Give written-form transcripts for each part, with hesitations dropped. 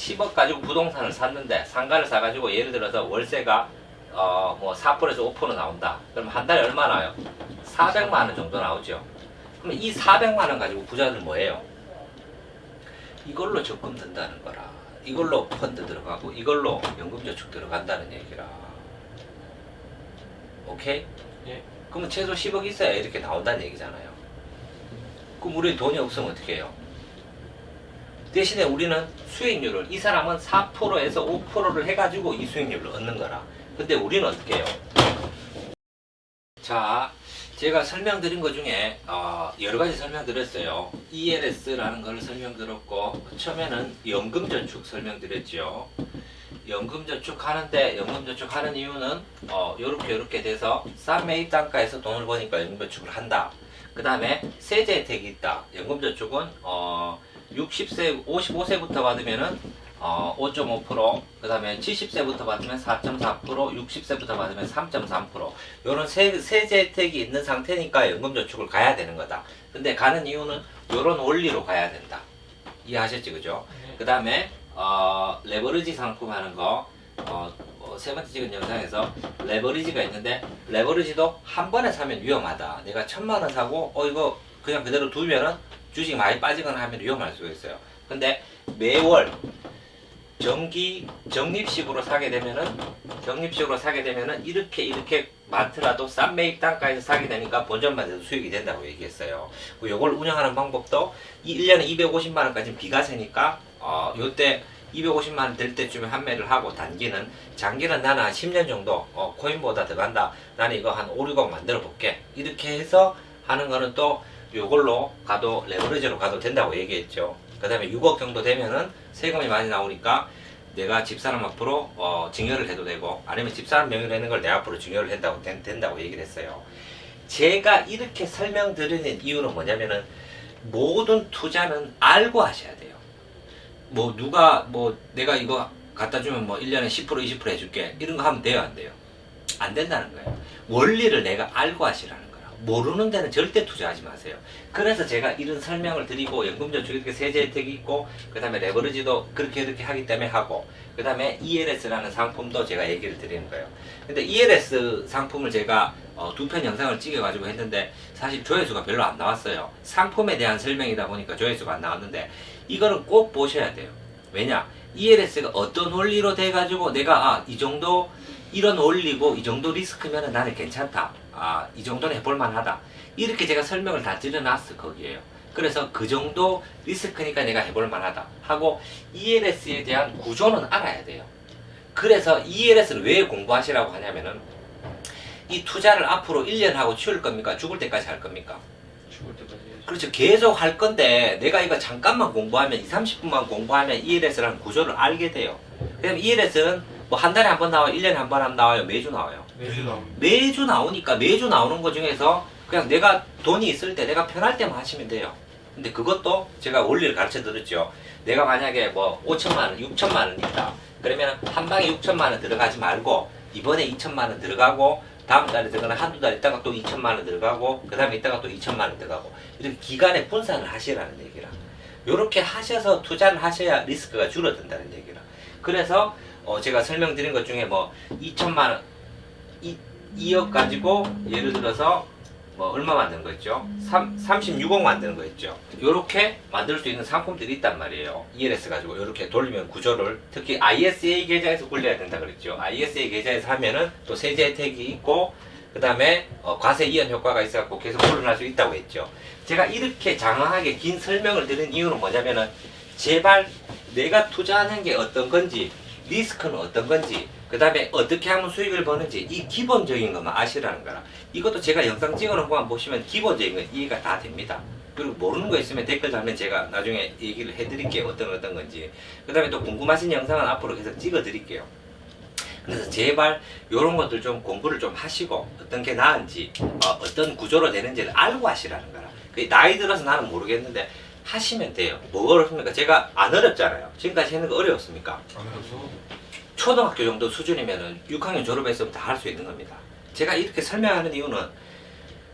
10억 가지고 부동산을 샀는데 상가를 사가지고 예를 들어서 월세가 뭐 4%에서 5% 나온다. 그럼 한 달에 얼마 나와요? 400만 원 정도 나오죠. 그럼 이 400만 원 가지고 부자들 뭐예요? 이걸로 적금 든다는 거라. 이걸로 펀드 들어가고 이걸로 연금저축 들어간다는 얘기라. 오케이? 예. 그러면 최소 10억 있어야 이렇게 나온다는 얘기잖아요. 그럼 우리 돈이 없으면 어떻게 해요? 대신에 우리는 수익률을, 이 사람은 4%에서 5%를 해가지고 이 수익률을 얻는 거라. 근데 우리는 어떻게 해요? 자, 제가 설명드린 것 중에 여러 가지 설명드렸어요. ELS라는 걸 설명드렸고, 처음에는 연금저축 설명드렸죠. 연금저축 하는데, 연금저축 하는 이유는 요렇게 돼서 싼 매입 단가에서 돈을 버니까 연금저축을 한다. 그 다음에 세제 혜택이 있다. 연금저축은 60세, 55세부터 받으면은 5.5%, 그 다음에 70세부터 받으면 4.4%, 60세부터 받으면 3.3%. 요런 세제 혜택이 있는 상태니까 연금저축을 가야 되는 거다. 근데 가는 이유는 요런 원리로 가야 된다. 이해하셨지, 그죠? 그 다음에 레버리지 상품 하는 거, 세 번째 찍은 영상에서 레버리지가 있는데, 레버리지도 한 번에 사면 위험하다. 내가 1000만 원 사고, 이거 그냥 그대로 두면은 주식이 많이 빠지거나 하면 위험할 수가 있어요. 근데 매월 적립식으로 사게 되면은, 이렇게 많더라도 싼 매입 단가에서 사게 되니까 본전만 돼도 수익이 된다고 얘기했어요. 요걸 운영하는 방법도 1년에 250만 원까지 비과세니까, 요때 250만 원 될 때쯤에 판매를 하고, 장기는 나는 한 10년 정도, 코인보다 더 간다. 나는 이거 한 5, 6억 만들어 볼게. 이렇게 해서 하는 거는 또 요걸로 가도, 레버리지로 가도 된다고 얘기했죠. 그 다음에 6억 정도 되면은 세금이 많이 나오니까 내가 집사람 앞으로 증여를 해도 되고, 아니면 집사람 명의로 하는 걸 내 앞으로 증여를 된다고 얘기를 했어요. 제가 이렇게 설명드리는 이유는 뭐냐면은, 모든 투자는 알고 하셔야 돼요. 내가 이거 갖다 주면 1년에 10% 20% 해줄게, 이런 거 하면 돼요, 안 돼요? 안 된다는 거예요. 원리를 내가 알고 하시라는 거예요. 모르는 데는 절대 투자하지 마세요. 그래서 제가 이런 설명을 드리고, 연금저축 이렇게 세제 혜택이 있고, 그 다음에 레버리지도 그렇게 하기 때문에 하고, 그 다음에 ELS라는 상품도 제가 얘기를 드리는 거예요. 근데 ELS 상품을 제가 2편 영상을 찍어가지고 했는데, 사실 조회수가 별로 안 나왔어요. 상품에 대한 설명이다 보니까 조회수가 안 나왔는데, 이거는 꼭 보셔야 돼요. 왜냐? ELS가 어떤 원리로 돼가지고 내가 이 정도, 이런 원리고 이 정도 리스크면 나는 괜찮다. 이 정도는 해볼만 하다. 이렇게 제가 설명을 다 드려놨어, 거기에요. 그래서 그 정도 리스크니까 내가 해볼만 하다 하고, ELS에 대한 구조는 알아야 돼요. 그래서 ELS를 왜 공부하시라고 하냐면은, 이 투자를 앞으로 1년 하고 치울 겁니까? 죽을 때까지 할 겁니까? 죽을 때까지 해야죠. 그렇죠. 계속 할 건데, 내가 이거 잠깐만 공부하면, 20, 30분만 공부하면 ELS라는 구조를 알게 돼요. 그럼 ELS는 한 달에 한 번 나와요? 1년에 한 번 나와요? 매주 나와요? 매주 나옵니다. 매주 나오니까, 매주 나오는 것 중에서 그냥 내가 돈이 있을 때, 내가 편할 때만 하시면 돼요. 근데 그것도 제가 원리를 가르쳐 드렸죠. 내가 만약에 5천만 원, 6천만 원 있다. 그러면 한 방에 6천만 원 들어가지 말고, 이번에 2천만 원 들어가고, 다음 달에 들어가나 한두 달 있다가 또 2천만 원 들어가고, 그 다음에 있다가 또 2천만 원 들어가고, 이렇게 기간에 분산을 하시라는 얘기라. 요렇게 하셔서 투자를 하셔야 리스크가 줄어든다는 얘기라. 그래서 제가 설명드린 것 중에 2천만 원, 2억 가지고 예를 들어서 얼마 만드는 거 있죠? 36억 만드는 거 있죠? 요렇게 만들 수 있는 상품들이 있단 말이에요. ELS 가지고 요렇게 돌리면 구조를, 특히 ISA 계좌에서 굴려야 된다 그랬죠. ISA 계좌에서 하면은 또 세제 혜택이 있고, 그 다음에 과세 이연 효과가 있어갖고 계속 올라갈 수 있다고 했죠. 제가 이렇게 장황하게 긴 설명을 드린 이유는 뭐냐면은, 제발 내가 투자하는 게 어떤 건지, 리스크는 어떤 건지, 그 다음에 어떻게 하면 수익을 버는지, 이 기본적인 것만 아시라는 거라. 이것도 제가 영상 찍어놓은 것만 보시면 기본적인 건 이해가 다 됩니다. 그리고 모르는 거 있으면 댓글 달면 제가 나중에 얘기를 해드릴게요. 어떤 건지. 그 다음에 또 궁금하신 영상은 앞으로 계속 찍어드릴게요. 그래서 제발 이런 것들 좀 공부를 좀 하시고, 어떤 게 나은지, 어떤 구조로 되는지를 알고 하시라는 거라. 나이 들어서 나는 모르겠는데 하시면 돼요. 뭐가 어렵습니까? 제가 안 어렵잖아요. 지금까지 하는 거 어려웠습니까? 안 그래서 초등학교 정도 수준이면은 6학년 졸업했으면 다 할 수 있는 겁니다. 제가 이렇게 설명하는 이유는,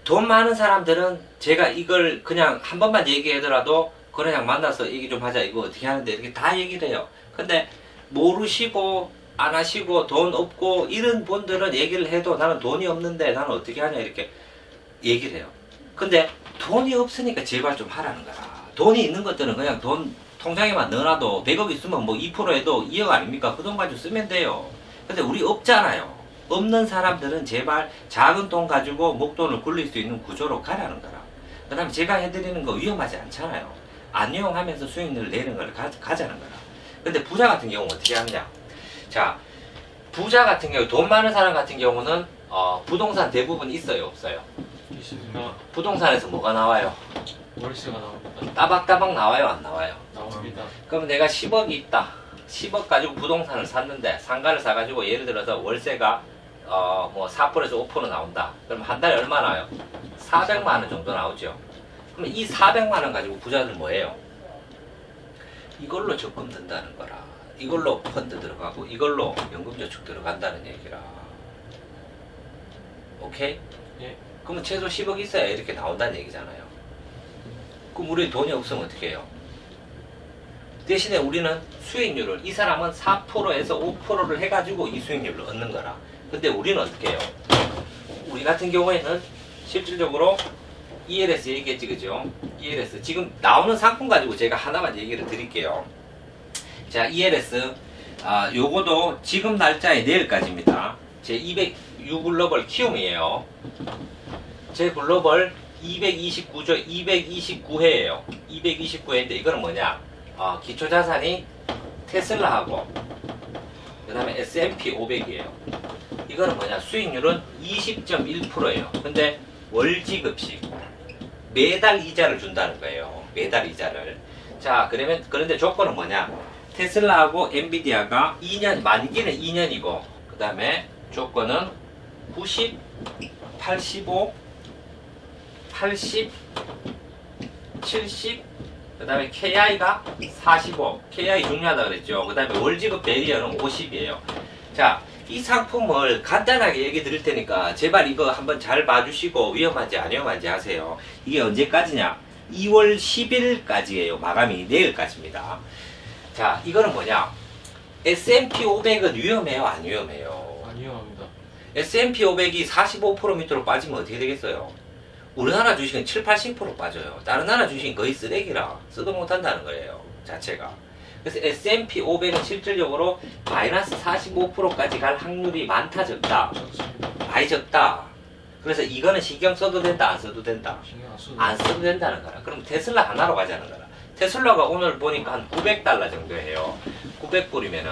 돈 많은 사람들은 제가 이걸 그냥 한 번만 얘기하더라도 그냥 만나서 얘기 좀 하자, 이거 어떻게 하는데, 이렇게 다 얘기를 해요. 근데 모르시고 안 하시고 돈 없고 이런 분들은 얘기를 해도 나는 돈이 없는데 나는 어떻게 하냐 이렇게 얘기를 해요. 근데 돈이 없으니까 제발 좀 하라는 거라. 돈이 있는 것들은 그냥 돈 통장에만 넣어놔도 100억 있으면 뭐 2% 해도 2억 아닙니까? 그 돈 가지고 쓰면 돼요. 근데 우리 없잖아요. 없는 사람들은 제발 작은 돈 가지고 목돈을 굴릴 수 있는 구조로 가라는 거라. 그 다음에 제가 해드리는 거 위험하지 않잖아요. 안 이용하면서 수익률을 내는 걸 가자는 거라. 근데 부자 같은 경우는 어떻게 하느냐. 자, 부자 같은 경우, 돈 많은 사람 같은 경우는 부동산 대부분 있어요, 없어요? 있습니다. 부동산에서 뭐가 나와요? 월세가 나옵니다. 따박따박 나와요, 안 나와요? 나옵니다. 그럼 내가 10억이 있다. 10억 가지고 부동산을 샀는데 상가를 사가지고 예를 들어서 월세가 뭐 4%에서 5% 나온다. 그럼 한 달에 얼마 나와요? 400만 원 정도 나오죠. 그럼 이 400만 원 가지고 부자들 뭐예요? 이걸로 적금 든다는 거라. 이걸로 펀드 들어가고 이걸로 연금저축 들어간다는 얘기라. 오케이? 예. 그러면 최소 10억 있어야 이렇게 나온다는 얘기잖아요. 그럼 우리 돈이 없으면 어떻게 해요? 대신에 우리는 수익률을, 이 사람은 4%에서 5%를 해가지고 이 수익률을 얻는 거라. 근데 우리는 어떻게 해요? 우리 같은 경우에는 실질적으로 ELS 얘기했지, 그죠? ELS. 지금 나오는 상품 가지고 제가 하나만 얘기를 드릴게요. 자, ELS. 요거도 지금 날짜에 내일까지입니다. 제 200U 글로벌 키움이에요. 제 글로벌 229조 229회예요. 229회인데 이거는 뭐냐? 기초자산이 테슬라하고 그 다음에 S&P 500이에요. 이거는 뭐냐? 수익률은 20.1%예요. 근데 월지급식 매달 이자를 준다는 거예요. 매달 이자를. 자, 그런데 조건은 뭐냐? 테슬라하고 엔비디아가 2년, 만기는 2년이고 그 다음에 조건은 90, 85, 80, 70, 그 다음에 KI가 45, KI 중요하다 그랬죠. 그 다음에 월지급 베리어는 50이에요. 자, 이 상품을 간단하게 얘기 드릴 테니까 제발 이거 한번 잘 봐주시고 위험한지 안 위험한지 하세요. 이게 언제까지냐? 2월 10일까지예요. 마감이 내일까지입니다. 자, 이거는 뭐냐? S&P 500은 위험해요? 안 위험해요? 안 위험합니다. S&P 500이 45% 밑으로 빠지면 어떻게 되겠어요? 우리나라 주식은 7, 80% 빠져요. 다른 나라 주식은 거의 쓰레기라 쓰도 못한다는 거예요. 자체가. 그래서 S&P 500은 실질적으로 마이너스 45%까지 갈 확률이 많다, 적다? 적습니다. 많이 적다. 그래서 이거는 신경 써도 된다, 안 써도 된다? 신경 안 써도 안 써도 된다는 거라. 그럼 테슬라 하나로 가자는 거라. 테슬라가 오늘 보니까 한 900달러 정도 해요. 900불이면은.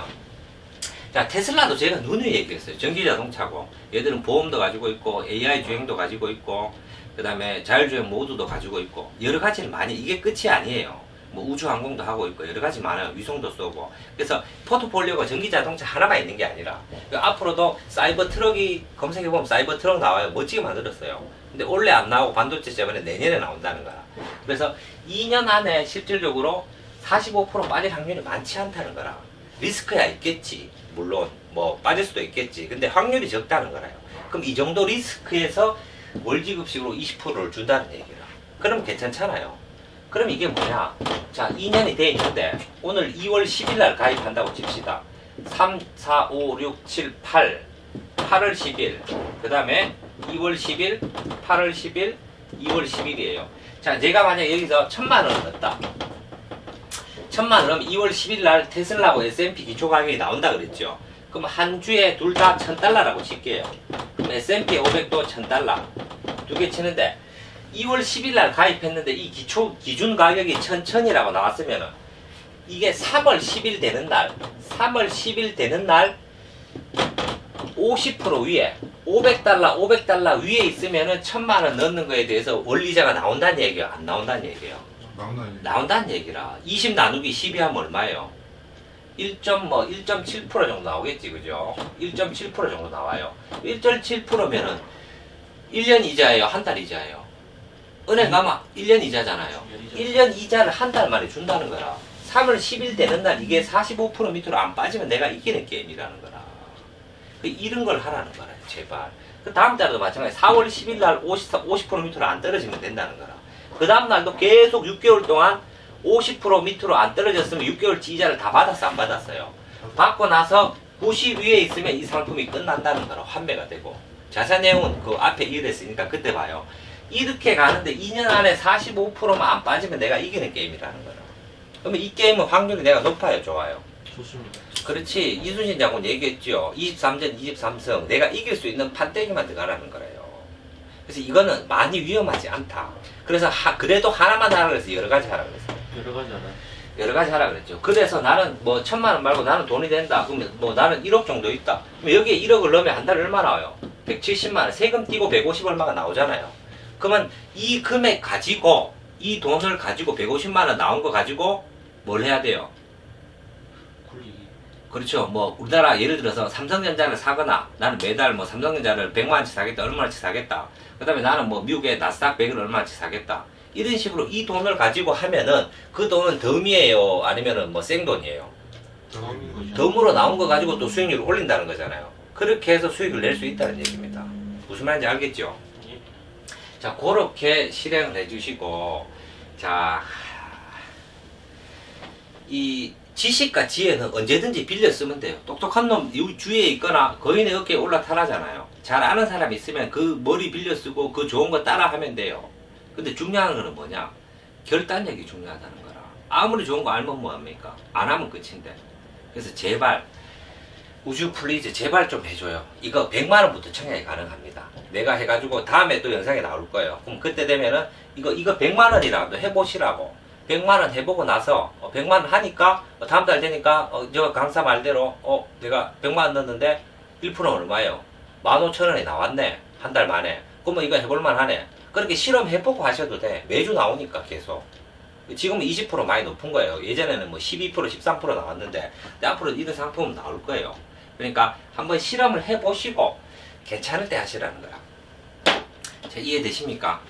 자, 테슬라도 제가 누누이 얘기했어요. 전기자동차고. 얘들은 보험도 가지고 있고, AI 주행도 가지고 있고, 그 다음에 자율주행 모드도 가지고 있고, 여러 가지를 많이, 이게 끝이 아니에요. 뭐 우주항공도 하고 있고, 여러 가지 많아요. 위성도 쏘고. 그래서 포트폴리오가 전기자동차 하나만 있는 게 아니라, 앞으로도 사이버 트럭이, 검색해보면 사이버 트럭 나와요. 멋지게 만들었어요. 근데 원래 안 나오고 반도체 때문에 내년에 나온다는 거라. 그래서 2년 안에 실질적으로 45% 빠질 확률이 많지 않다는 거라. 리스크야 있겠지. 물론 뭐 빠질 수도 있겠지. 근데 확률이 적다는 거라요. 그럼 이 정도 리스크에서 월지급식으로 20%를 준다는 얘기라. 그럼 괜찮잖아요. 그럼 이게 뭐냐? 자, 2년이 돼 있는데 오늘 2월 10일 날 가입한다고 칩시다. 3, 4, 5, 6, 7, 8 8월 10일 그 다음에 2월 10일 8월 10일 2월 10일이에요. 자, 제가 만약 여기서 1000만 원을 넣었다. 1000만 원 넣으면 2월 10일 날 테슬라하고 S&P 기초 가격이 나온다 그랬죠. 그럼 한 주에 둘 다 1000달러라고 칠게요. 그럼 S&P 500도 1000달러 두 개 치는데 2월 10일 날 가입했는데 이 기준 가격이 1000이라고 나왔으면은 이게 3월 10일 되는 날 50% 위에 500달러 위에 있으면은 1000만 원 넣는 거에 대해서 원리자가 나온다는 얘기예요? 안 나온다는 얘기예요? 나온다는 얘기라. 20 나누기 12 하면 얼마예요? 1.7% 정도 나오겠지, 그죠? 1.7% 정도 나와요. 1.7%면은 1년 이자예요? 한 달 이자예요? 은행 가면 1년 이자잖아요. 1년 이자를 한 달 만에 준다는 거라. 3월 10일 되는 날 이게 45% 밑으로 안 빠지면 내가 이기는 게임이라는 거라. 이런 걸 하라는 거라, 제발. 그 다음 달도 마찬가지. 4월 10일 날 50% 밑으로 안 떨어지면 된다는 거라. 그 다음 날도 계속 6개월 동안 50% 밑으로 안 떨어졌으면 6개월치 이자를 다 받았어 안 받았어요? 받고 나서 90 위에 있으면 이 상품이 끝난다는 거라 환매가 되고 자세한 내용은 그 앞에 이랬으니까 그때 봐요. 이렇게 가는데 2년 안에 45%만 안 빠지면 내가 이기는 게임이라는 거라. 그러면 이 게임은 확률이 내가 높아요 좋아요? 좋습니다. 그렇지. 이순신 장군 얘기했죠. 23전 23승 내가 이길 수 있는 판때기만 들어가라는 거래요. 그래서 이거는 많이 위험하지 않다. 그래서 그래도 하나만 하라 그래서 여러 가지 하라 그랬어요. 여러 가지 알아요. 여러 가지 하라 그랬죠. 그래서 나는 뭐 1,000만 원 말고 나는 돈이 된다. 그러면 뭐 나는 1억 정도 있다. 그럼 여기에 1억을 넣으면 한 달에 얼마 나와요? 170만 원. 세금 띄고 150 얼마가 나오잖아요. 그러면 이 금액 가지고 이 돈을 가지고 150만 원 나온 거 가지고 뭘 해야 돼요? 굴리기. 그렇죠. 뭐 우리나라 예를 들어서 삼성전자를 사거나 나는 매달 뭐 삼성전자를 100만 원치 사겠다. 얼마치 사겠다. 그 다음에 나는 뭐 미국의 나스닥 100을 얼마치 사겠다. 이런 식으로 이 돈을 가지고 하면은 그 돈은 덤이에요? 아니면은 뭐 생돈이에요? 덤인 거죠. 덤으로 나온 거 가지고 또 수익률을 올린다는 거잖아요. 그렇게 해서 수익을 낼 수 있다는 얘기입니다. 무슨 말인지 알겠죠? 예. 자, 그렇게 실행을 해주시고, 자, 이 지식과 지혜는 언제든지 빌려 쓰면 돼요. 똑똑한 놈 주위에 있거나 거인의 어깨에 올라타라잖아요. 잘 아는 사람이 있으면 그 머리 빌려 쓰고 그 좋은 거 따라 하면 돼요. 근데 중요한 거는 뭐냐? 결단력이 중요하다는 거라. 아무리 좋은 거 알면 뭐합니까? 안 하면 끝인데. 그래서 제발 우주 플리즈 제발 좀 해줘요. 이거 100만 원부터 청약이 가능합니다. 내가 해가지고 다음에 또 영상에 나올 거예요. 그럼 그때 되면은 이거 100만 원이라도 해보시라고. 100만 원 해보고 나서 100만 원 하니까 다음 달 되니까 저 강사 말대로 내가 100만 원 넣었는데 1%는 얼마예요? 15,000원이 나왔네. 한 달 만에. 그러면 이거 해볼만 하네. 그렇게 실험해보고 하셔도 돼. 매주 나오니까 계속. 지금은 20% 많이 높은 거예요. 예전에는 뭐 12%, 13% 나왔는데 앞으로 이런 상품은 나올 거예요. 그러니까 한번 실험을 해보시고 괜찮을 때 하시라는 거야. 자, 이해되십니까?